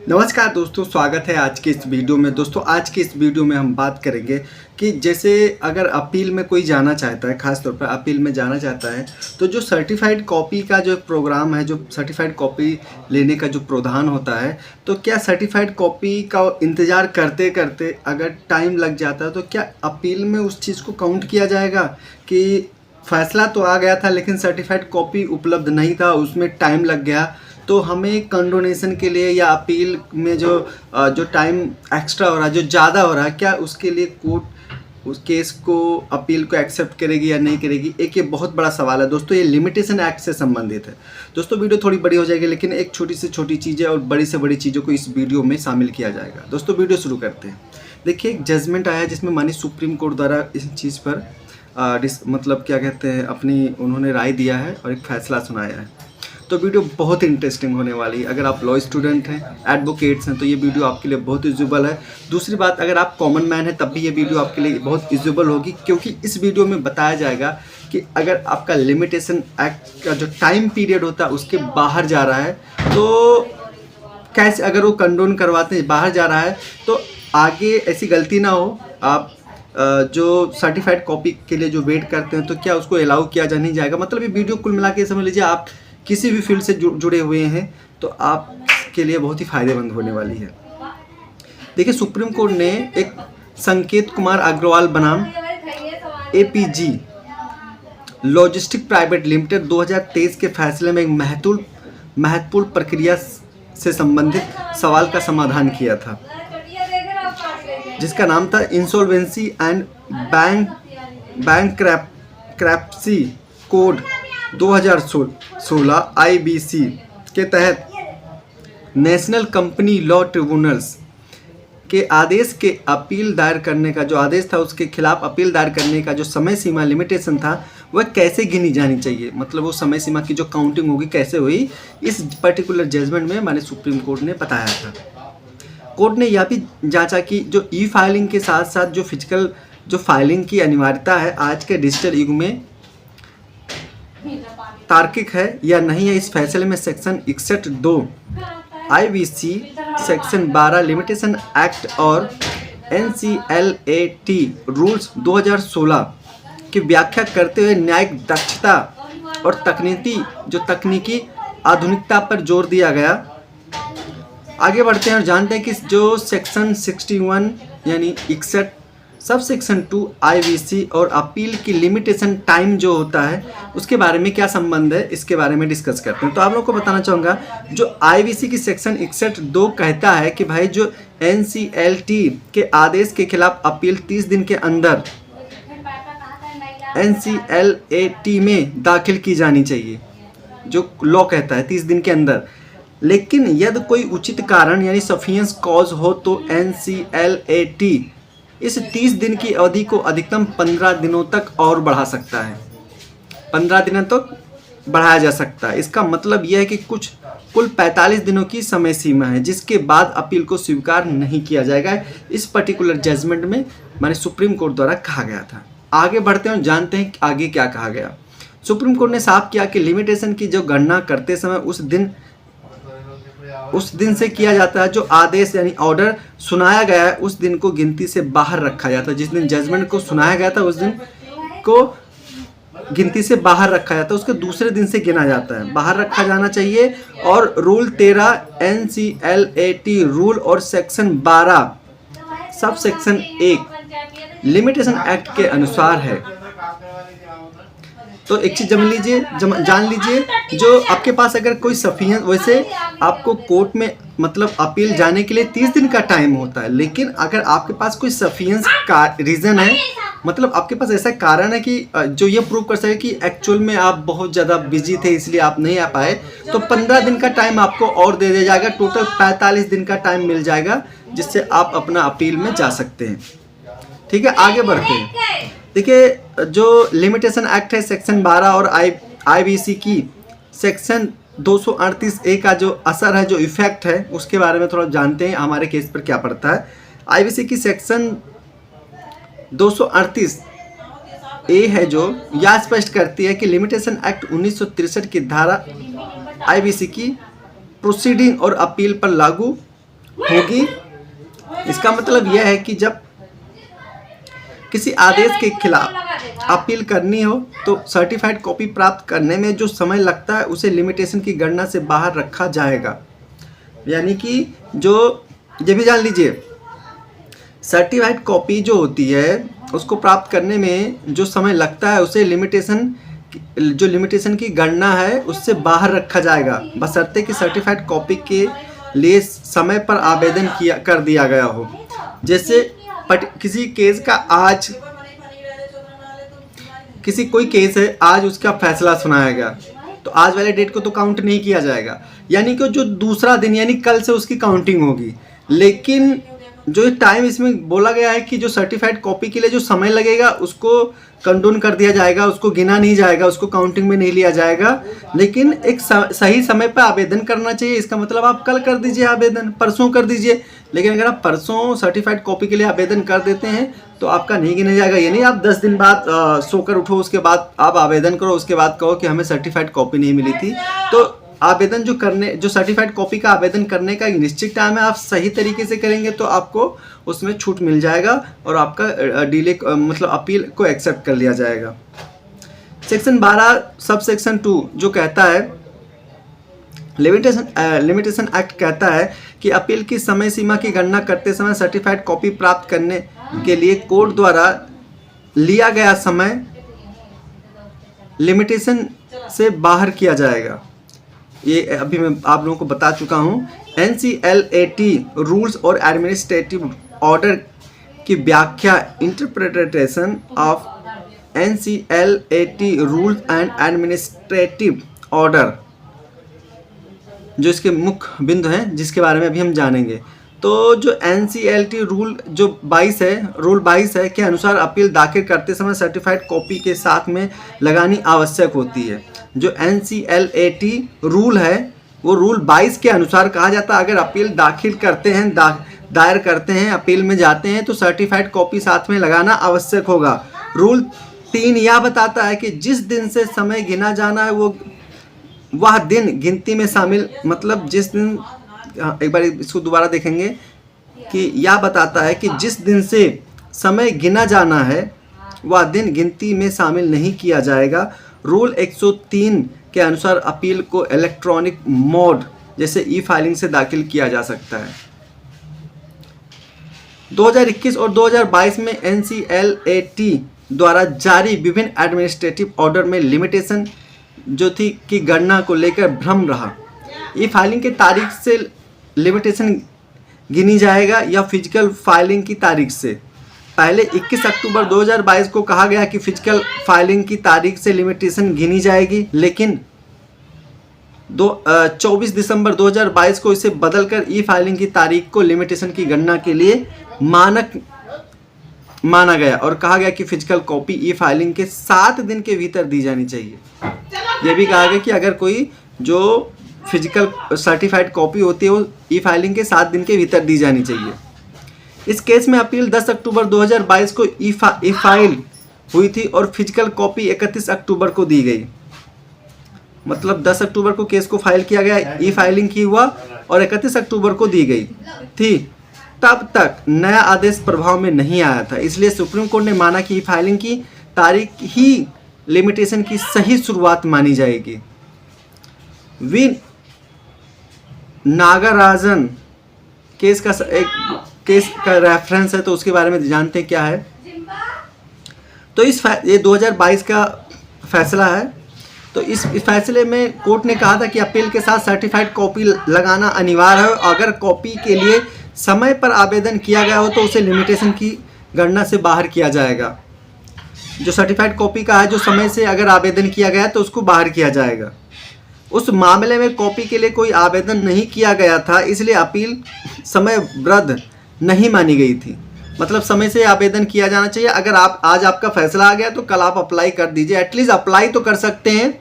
नमस्कार दोस्तों, स्वागत है आज के इस वीडियो में। दोस्तों आज के इस वीडियो में हम बात करेंगे कि जैसे अगर अपील में कोई जाना चाहता है, ख़ास तौर पर अपील में जाना चाहता है, तो जो सर्टिफाइड कॉपी का जो प्रोग्राम है, जो सर्टिफाइड कॉपी लेने का जो प्रावधान होता है, तो क्या सर्टिफाइड कॉपी का इंतज़ार करते करते अगर टाइम लग जाता है तो क्या अपील में उस चीज़ को काउंट किया जाएगा कि फ़ैसला तो आ गया था लेकिन सर्टिफाइड कॉपी उपलब्ध नहीं था, उसमें टाइम लग गया, तो हमें कंडोनेशन के लिए या अपील में जो टाइम एक्स्ट्रा हो रहा है, जो ज़्यादा हो रहा है, क्या उसके लिए कोर्ट उस केस को, अपील को एक्सेप्ट करेगी या नहीं करेगी? एक ये बहुत बड़ा सवाल है दोस्तों। ये लिमिटेशन एक्ट से संबंधित है। दोस्तों वीडियो थोड़ी बड़ी हो जाएगी, लेकिन एक छोटी से छोटी चीज़ें और बड़ी से बड़ी चीज़ों को इस वीडियो में शामिल किया जाएगा। दोस्तों वीडियो शुरू करते हैं। देखिए, एक जजमेंट आया है जिसमें माननीय सुप्रीम कोर्ट द्वारा इस चीज़ पर मतलब क्या कहते हैं, अपनी उन्होंने राय दिया है और एक फैसला सुनाया है। तो वीडियो बहुत इंटरेस्टिंग होने वाली है। अगर आप लॉ स्टूडेंट हैं, एडवोकेट्स हैं, तो ये वीडियो आपके लिए बहुत यूजेबल है। दूसरी बात, अगर आप कॉमन मैन हैं तब भी ये वीडियो आपके लिए बहुत यूजेबल होगी, क्योंकि इस वीडियो में बताया जाएगा कि अगर आपका लिमिटेशन एक्ट का जो टाइम पीरियड होता है उसके बाहर जा रहा है तो कैसे, अगर वो कंडोन करवाते हैं, बाहर जा रहा है, तो आगे ऐसी गलती ना हो। आप जो सर्टिफाइड कॉपी के लिए जो वेट करते हैं, तो क्या उसको अलाउ किया जा नहीं जाएगा। मतलब ये वीडियो कुल मिला के समझ लीजिए, आप किसी भी फील्ड से जुड़े हुए हैं तो आपके लिए बहुत ही फायदेमंद होने वाली है। देखिए, सुप्रीम कोर्ट ने एक संकेत कुमार अग्रवाल बनाम APG लॉजिस्टिक प्राइवेट लिमिटेड 2023 के फैसले में एक महत्वपूर्ण प्रक्रिया से संबंधित सवाल का समाधान किया था, जिसका नाम था इंसॉल्वेंसी एंड बैंकक्रप्सी कोड 2016 IBC के तहत नेशनल कंपनी लॉ ट्रिब्यूनल्स के आदेश के अपील दायर करने का जो आदेश था, उसके खिलाफ अपील दायर करने का जो समय सीमा लिमिटेशन था, वह कैसे गिनी जानी चाहिए। मतलब वो समय सीमा की जो काउंटिंग होगी कैसे हुई, इस पर्टिकुलर जजमेंट में माननीय सुप्रीम कोर्ट ने बताया था। कोर्ट ने यह भी जांचा कि जो ई फाइलिंग के साथ साथ जो फिजिकल जो फाइलिंग की अनिवार्यता है आज के डिजिटल युग में तार्किक है या नहीं है। इस फैसले में section 61(2) IBC, section 12 limitation act और NCLAT रूल्स 2016 की व्याख्या करते हुए न्यायिक दक्षता और तकनीकी आधुनिकता पर जोर दिया गया। आगे बढ़ते हैं और जानते हैं कि जो सेक्शन 61 यानी 61 सब सेक्शन 2 IBC और अपील की लिमिटेशन टाइम जो होता है उसके बारे में क्या संबंध है, इसके बारे में डिस्कस करते हैं। तो आप लोग को बताना चाहूँगा, जो IBC की सेक्शन 61(2) कहता है कि भाई जो NCLT के आदेश के खिलाफ अपील 30 दिन के अंदर NCLAT में दाखिल की जानी चाहिए, जो लॉ कहता है 30 दिन के अंदर। लेकिन यदि कोई उचित कारण यानी सफिशिएंट कॉज हो तो NCLAT इस 30 दिन की अवधि को अधिकतम 15 दिनों तक और बढ़ा सकता है। 15 दिनों तक बढ़ाया जा सकता है। इसका मतलब यह है कि कुल 45 दिनों की समय सीमा है, जिसके बाद अपील को स्वीकार नहीं किया जाएगा। इस पर्टिकुलर जजमेंट में माननीय सुप्रीम कोर्ट द्वारा कहा गया था। आगे बढ़ते हैं और जानते हैं कि आगे क्या कहा गया। सुप्रीम कोर्ट ने साफ किया कि लिमिटेशन की जो गणना करते समय उस दिन से किया जाता है जो आदेश यानी ऑर्डर सुनाया गया है, उस दिन को गिनती से बाहर रखा जाता है। जिस दिन जजमेंट को सुनाया गया था उस दिन को गिनती से बाहर रखा जाता है, उसके दूसरे दिन से गिना जाता है, बाहर रखा जाना चाहिए। और रूल 13 NCLAT रूल और section 12 sub section 1 limitation act के अनुसार है। तो एक चीज़ जान लीजिए, जो आपके पास अगर कोई सफिशिएंट, वैसे आपको कोर्ट में मतलब अपील जाने के लिए 30 दिन का टाइम होता है, लेकिन अगर आपके पास कोई सफिशिएंट का रीज़न है, मतलब आपके पास ऐसा कारण है कि जो ये प्रूव कर सके कि एक्चुअल में आप बहुत ज़्यादा बिजी थे इसलिए आप नहीं आ पाए, तो 15 दिन का टाइम आपको और दे दिया जाएगा। टोटल 45 दिन का टाइम मिल जाएगा, जिससे आप अपना अपील में जा सकते हैं। ठीक है, आगे बढ़ते हैं। देखिए, जो लिमिटेशन एक्ट है सेक्शन 12 और IBC की सेक्शन 238A का जो असर है, जो इफेक्ट है, उसके बारे में थोड़ा जानते हैं हमारे केस पर क्या पड़ता है। IBC की सेक्शन 238A है जो यह स्पष्ट करती है कि लिमिटेशन एक्ट 1963 की धारा IBC की प्रोसीडिंग और अपील पर लागू होगी। इसका मतलब यह है कि जब किसी आदेश के खिलाफ अपील करनी हो तो सर्टिफाइड कॉपी प्राप्त करने में जो समय लगता है उसे लिमिटेशन की गणना से बाहर रखा जाएगा। यानी कि जो ये भी जान लीजिए, सर्टिफाइड कॉपी जो होती है उसको प्राप्त करने में जो समय लगता है उसे लिमिटेशन की गणना है उससे बाहर रखा जाएगा, बशर्ते कि सर्टिफाइड कॉपी के लिए समय पर आवेदन कर दिया गया हो। जैसे किसी केस का आज कोई केस है, आज उसका फैसला सुनाया गया तो आज वाले डेट को तो काउंट नहीं किया जाएगा, यानी कि जो दूसरा दिन यानी कल से उसकी काउंटिंग होगी। लेकिन जो टाइम इसमें बोला गया है कि जो सर्टिफाइड कॉपी के लिए जो समय लगेगा उसको कंडोन कर दिया जाएगा, उसको गिना नहीं जाएगा, उसको काउंटिंग में नहीं लिया जाएगा। लेकिन एक सही समय पर आवेदन करना चाहिए। इसका मतलब आप कल कर दीजिए आवेदन, परसों कर दीजिए, लेकिन अगर आप परसों सर्टिफाइड कॉपी के लिए आवेदन कर देते हैं तो आपका नहीं गिना जाएगा। यानी आप 10 दिन बाद सोकर उठो, उसके बाद आप आवेदन करो, उसके बाद कहो कि हमें सर्टिफाइड कॉपी नहीं मिली थी। तो आवेदन जो सर्टिफाइड कॉपी का आवेदन करने का एक निश्चित टाइम है, आप सही तरीके से करेंगे तो आपको उसमें छूट मिल जाएगा और आपका डिले मतलब अपील को एक्सेप्ट कर लिया जाएगा। सेक्शन 12 सब सेक्शन 2 जो कहता है लिमिटेशन एक्ट कहता है कि अपील की समय सीमा की गणना करते समय सर्टिफाइड कॉपी प्राप्त करने के लिए कोर्ट द्वारा लिया गया समय लिमिटेशन से बाहर किया जाएगा। ये अभी मैं आप लोगों को बता चुका हूँ। NCLAT रूल्स और एडमिनिस्ट्रेटिव ऑर्डर की व्याख्या interpretation of NCLAT rules and administrative order जो इसके मुख्य बिंदु हैं जिसके बारे में अभी हम जानेंगे। तो जो NCLAT रूल जो 22 है, रूल 22 है के अनुसार अपील दाखिल करते समय सर्टिफाइड कॉपी के साथ में लगानी आवश्यक होती है। जो NCLAT रूल है वो रूल 22 के अनुसार कहा जाता है अगर अपील दाखिल करते हैं दायर करते हैं, अपील में जाते हैं तो सर्टिफाइड कॉपी साथ में लगाना आवश्यक होगा। रूल 3 यह बताता है कि जिस दिन से समय गिना जाना है वह दिन गिनती में शामिल, मतलब जिस दिन, एक बार इसको दोबारा देखेंगे कि यह बताता है कि जिस दिन से समय गिना जाना है वह दिन गिनती में शामिल नहीं किया जाएगा। रूल 103 के अनुसार अपील को इलेक्ट्रॉनिक मोड जैसे ई फाइलिंग से दाखिल किया जा सकता है। 2021 और 2022 में NCLAT द्वारा जारी विभिन्न एडमिनिस्ट्रेटिव ऑर्डर में लिमिटेशन जो थी की गणना को लेकर भ्रम रहा। ई फाइलिंग की तारीख से लिमिटेशन गिनी जाएगा या फिजिकल फाइलिंग की तारीख से। पहले 21 अक्टूबर 2022 को कहा गया कि फिजिकल फाइलिंग की तारीख से लिमिटेशन गिनी जाएगी, लेकिन 24 दिसंबर 2022 को इसे बदलकर ई फाइलिंग की तारीख को लिमिटेशन की गणना के लिए मानक माना गया और कहा गया कि फिजिकल कॉपी ई फाइलिंग के 7 दिन के भीतर दी जानी चाहिए। यह भी कहा गया कि अगर कोई जो फिजिकल सर्टिफाइड कॉपी होती है वो ई फाइलिंग के 7 दिन के भीतर दी जानी चाहिए। इस केस में अपील 10 अक्टूबर 2022 को ई फाइल हुई थी और फिजिकल कॉपी 31 अक्टूबर को दी गई। मतलब 10 अक्टूबर को केस को फाइल किया गया, ई फाइलिंग की हुआ और 31 अक्टूबर को दी गई थी। तब तक नया आदेश प्रभाव में नहीं आया था, इसलिए सुप्रीम कोर्ट ने माना कि ई फाइलिंग की तारीख ही लिमिटेशन की सही शुरुआत मानी जाएगी। वी नागराजन केस का एक केस का रेफरेंस है तो उसके बारे में जानते हैं क्या है। तो ये 2022 का फैसला है। तो इस फैसले में कोर्ट ने कहा था कि अपील के साथ सर्टिफाइड कॉपी लगाना अनिवार्य है। अगर कॉपी के लिए समय पर आवेदन किया गया हो तो उसे लिमिटेशन की गणना से बाहर किया जाएगा। जो सर्टिफाइड कॉपी का है जो समय से अगर आवेदन किया गया तो उसको बाहर किया जाएगा। उस मामले में कॉपी के लिए कोई आवेदन नहीं किया गया था, इसलिए अपील समयबद्ध नहीं मानी गई थी। मतलब समय से आवेदन किया जाना चाहिए। अगर आज आपका फैसला आ गया तो कल आप अप्लाई कर दीजिए, एटलीस्ट अप्लाई तो कर सकते हैं।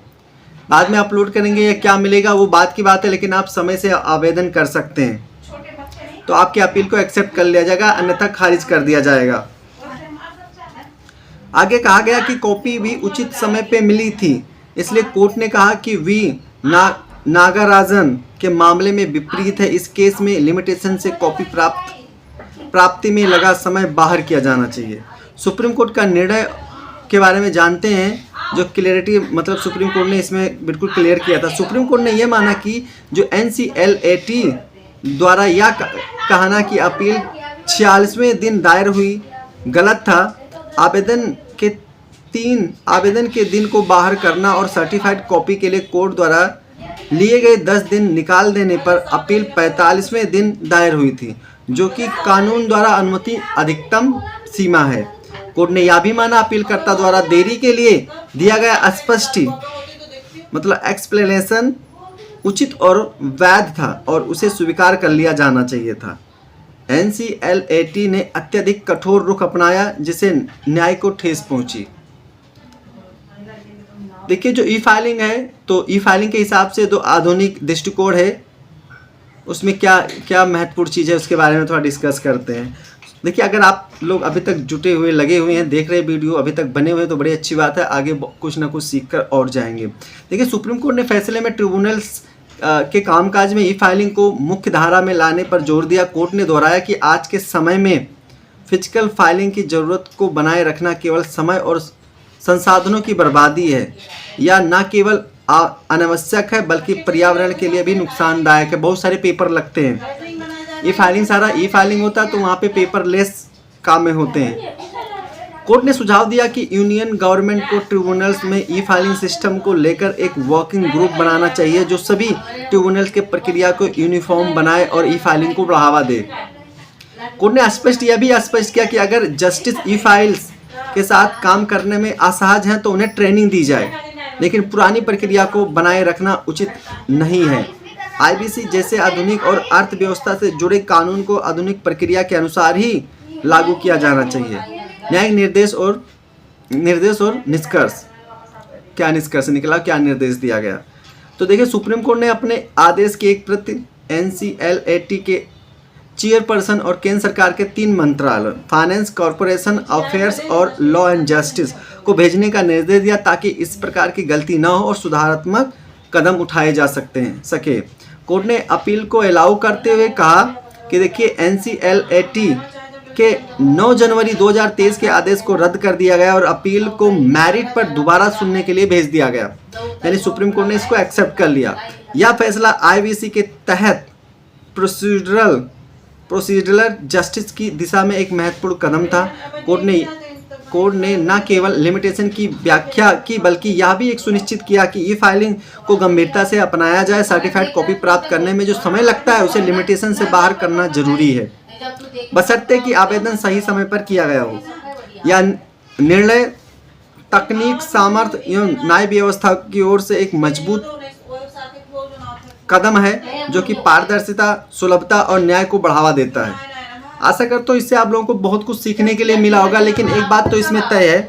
बाद में अपलोड करेंगे या क्या मिलेगा वो बात की बात है, लेकिन आप समय से आवेदन कर सकते हैं तो आपकी अपील को एक्सेप्ट कर लिया जाएगा, अन्यथा खारिज कर दिया जाएगा। आगे कहा गया कि कॉपी भी उचित समय पे मिली थी, इसलिए कोर्ट ने कहा कि वी नागराजन के मामले में विपरीत है। इस केस में लिमिटेशन से कॉपी प्राप्ति में लगा समय बाहर किया जाना चाहिए। सुप्रीम कोर्ट का निर्णय के बारे में जानते हैं, जो क्लियरिटी मतलब सुप्रीम कोर्ट ने इसमें बिल्कुल क्लियर किया था। सुप्रीम कोर्ट ने यह माना कि जो NCLAT द्वारा यह कहना कि अपील 46वें दिन दायर हुई गलत था। आवेदन के दिन को बाहर करना और सर्टिफाइड कॉपी के लिए कोर्ट द्वारा लिए गए 10 दिन निकाल देने पर अपील 45वें दिन दायर हुई थी, जो कि कानून द्वारा अनुमति अधिकतम सीमा है। कोर्ट ने यह भी माना अपीलकर्ता द्वारा देरी के लिए दिया गया स्पष्ट मतलब एक्सप्लेनेशन उचित और वैध था और उसे स्वीकार कर लिया जाना चाहिए था। NCLAT ने अत्यधिक कठोर रुख अपनाया जिससे न्याय को ठेस पहुंची। देखिए जो ई फाइलिंग है, तो ई फाइलिंग के हिसाब से जो आधुनिक दृष्टिकोण है उसमें क्या क्या महत्वपूर्ण चीज़ है उसके बारे में थोड़ा डिस्कस करते हैं। देखिए अगर आप लोग अभी तक जुटे हुए लगे हुए हैं, देख रहे वीडियो अभी तक बने हुए, तो बड़ी अच्छी बात है, आगे कुछ ना कुछ सीख कर और जाएंगे। देखिए सुप्रीम कोर्ट ने फैसले में ट्रिब्यूनल्स के कामकाज में ई फाइलिंग को मुख्य धारा में लाने पर जोर दिया। कोर्ट ने दोहराया कि आज के समय में फिजिकल फाइलिंग की ज़रूरत को बनाए रखना केवल समय और संसाधनों की बर्बादी है, या न केवल अनावश्यक है बल्कि पर्यावरण के लिए भी नुकसानदायक है। बहुत सारे पेपर लगते हैं, ई फाइलिंग सारा ई फाइलिंग होता है तो वहाँ पे पेपरलेस काम में होते हैं। कोर्ट ने सुझाव दिया कि यूनियन गवर्नमेंट को ट्रिब्यूनल्स में ई फाइलिंग सिस्टम को लेकर एक वर्किंग ग्रुप बनाना चाहिए जो सभी ट्रिब्यूनल्स के प्रक्रिया को यूनिफॉर्म बनाए और ई फाइलिंग को बढ़ावा दे। कोर्ट ने यह भी स्पष्ट किया कि अगर जस्टिस ई फाइल्स के साथ काम करने में असहज हैं तो उन्हें ट्रेनिंग दी जाए, लेकिन पुरानी प्रक्रिया को बनाए रखना उचित नहीं है। IBC जैसे आधुनिक और अर्थव्यवस्था से जुड़े कानून को आधुनिक प्रक्रिया के अनुसार ही लागू किया जाना चाहिए। न्यायिक निर्देश और निष्कर्ष, क्या निष्कर्ष निकला, क्या निर्देश दिया गया। तो देखिए सुप्रीम कोर्ट ने अपने आदेश की एक प्रति NCLAT के चेयरपर्सन और केंद्र सरकार के 3 मंत्रालय फाइनेंस, कॉरपोरेशन अफेयर्स और लॉ एंड जस्टिस को भेजने का निर्देश दिया ताकि इस प्रकार की गलती न हो और सुधारात्मक कदम उठाए जा सके। कोर्ट ने अपील को अलाउ करते हुए कहा कि देखिए NCLAT के 9 जनवरी 2023 के आदेश को रद्द कर दिया गया और अपील को मैरिट पर दोबारा सुनने के लिए भेज दिया गया, यानी सुप्रीम कोर्ट ने इसको एक्सेप्ट कर लिया। यह फैसला IBC के तहत प्रोसीजरल जस्टिस की दिशा में एक महत्वपूर्ण कदम था। कोर्ट ने न केवल लिमिटेशन की व्याख्या की बल्कि यह भी एक सुनिश्चित किया कि ई फाइलिंग को गंभीरता से अपनाया जाए। सर्टिफाइड कॉपी प्राप्त करने में जो समय लगता है उसे लिमिटेशन से बाहर करना जरूरी है, बशर्ते कि आवेदन सही समय पर किया गया हो। यह निर्णय तकनीक, सामर्थ्य एवं न्याय व्यवस्था की ओर से एक मजबूत कदम है जो कि पारदर्शिता, सुलभता और न्याय को बढ़ावा देता है। आशा करता हूँ इससे आप लोगों को बहुत कुछ सीखने के लिए मिला होगा, लेकिन एक बात तो इसमें तय है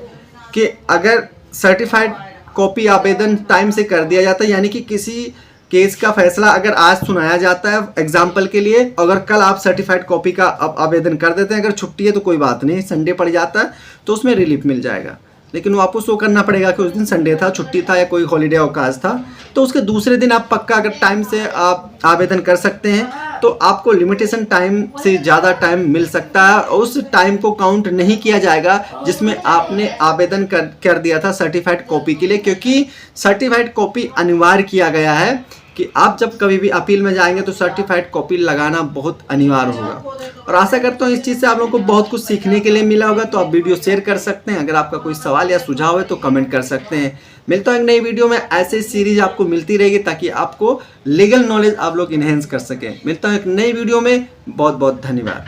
कि अगर सर्टिफाइड कॉपी आवेदन टाइम से कर दिया जाता है, यानी कि किसी केस का फैसला अगर आज सुनाया जाता है एग्जाम्पल के लिए, अगर कल आप सर्टिफाइड कॉपी का आवेदन कर देते हैं, अगर छुट्टी है तो कोई बात नहीं, संडे पड़ जाता है तो उसमें रिलीफ मिल जाएगा, लेकिन वो आपको शो करना पड़ेगा कि उस दिन संडे था, छुट्टी था या कोई हॉलीडे अवकाश था, तो उसके दूसरे दिन आप पक्का अगर टाइम से आप आवेदन कर सकते हैं तो आपको लिमिटेशन टाइम से ज़्यादा टाइम मिल सकता है। उस टाइम को काउंट नहीं किया जाएगा जिसमें आपने आवेदन कर दिया था सर्टिफाइड कॉपी के लिए, क्योंकि सर्टिफाइड कॉपी अनिवार्य किया गया है कि आप जब कभी भी अपील में जाएंगे तो सर्टिफाइड कॉपी लगाना बहुत अनिवार्य होगा। और आशा करता हूँ इस चीज़ से आप लोगों को बहुत कुछ सीखने के लिए मिला होगा। तो आप वीडियो शेयर कर सकते हैं, अगर आपका कोई सवाल या सुझाव है तो कमेंट कर सकते हैं। मिलता हूँ एक नई वीडियो में, ऐसे सीरीज आपको मिलती रहेगी ताकि आपको लीगल नॉलेज आप लोग इन्हेंस कर सकें। मिलता हूँ एक नई वीडियो में, बहुत बहुत धन्यवाद।